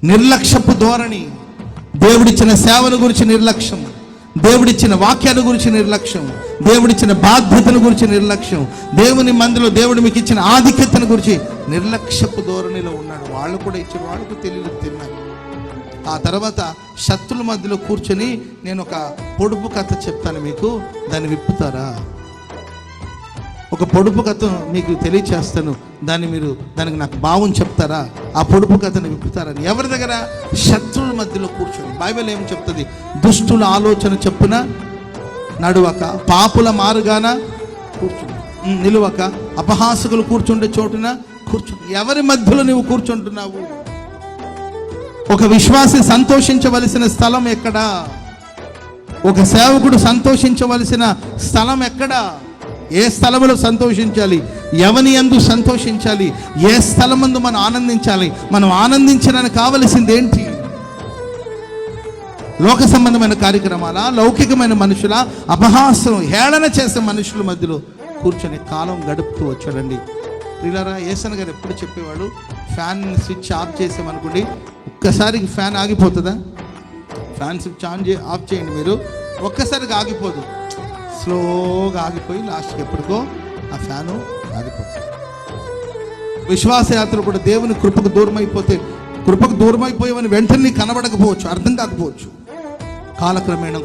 నిర్లక్ష్యపు ధోరణి, దేవుడిచ్చిన సేవల గురించి నిర్లక్ష్యం, దేవుడిచ్చిన వాక్యాల గురించి నిర్లక్ష్యం, దేవుడిచ్చిన బాధ్యతల గురించి నిర్లక్ష్యం, దేవుని మందిలో దేవుడు మీకు ఇచ్చిన ఆధిక్యతను గురించి నిర్లక్ష్యపు ధోరణిలో ఉన్నాడు. వాళ్ళు కూడా ఇచ్చిన వాళ్ళకు తెలియదు తిన్నారు. ఆ తర్వాత శత్రుల మధ్యలో కూర్చొని నేను ఒక పొడుపు కథ చెప్తాను మీకు, దాన్ని విప్పుతారా? ఒక పొడుపు కథ మీకు తెలియచేస్తాను, దానికి నాకు భావం చెప్తారా? ఆ పొడుపు కథను విప్పుతారని. ఎవరి దగ్గర? శత్రువుల మధ్యలో కూర్చొని. బైబిల్ ఏం చెప్తుంది? దుష్టుల ఆలోచన చెప్పున నడువక, పాపుల మారుగాన నిలువక, అపహాసకులు కూర్చుండే చోటున కూర్చుని. ఎవరి మధ్యలో నువ్వు కూర్చుంటున్నావు? ఒక విశ్వాసి సంతోషించవలసిన స్థలం ఎక్కడా? ఒక సేవకుడు సంతోషించవలసిన స్థలం ఎక్కడా? ఏ స్థలములో సంతోషించాలి? ఎవని యందు సంతోషించాలి? ఏ స్థలమందు మనం ఆనందించాలి? మనం ఆనందించడానికి కావలసింది ఏంటి? లోక సంబంధమైన కార్యక్రమాల, లౌకికమైన మనుషుల, అపహాసం హేళన చేసే మనుషుల మధ్యలో కూర్చొని కాలం గడుపుతూ వచ్చాడండి. ప్రియులారా, యేసన్న గారు ఎప్పుడు చెప్పేవాడు, ఫ్యాన్ స్విచ్ ఆఫ్ చేసామనుకోండి, ఒక్కసారికి ఫ్యాన్ ఆగిపోతుందా? ఫ్యాన్ స్విచ్ ఆఫ్ చేయండి మీరు, ఒక్కసారికి ఆగిపోదు, స్లోగా ఆగిపోయి లాస్ట్కి ఎప్పటికో ఆ ఫ్యాను ఆగిపోతుంది. విశ్వాసయాత్ర కూడా దేవుని కృపకు దూరం అయిపోయామని వెంటనే కనబడకపోవచ్చు, అర్థం కాకపోవచ్చు. కాలక్రమేణం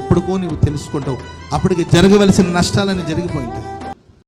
ఎప్పటికో నువ్వు తెలుసుకుంటావు. అప్పటికి జరగవలసిన నష్టాలని జరిగిపోయింటాయి.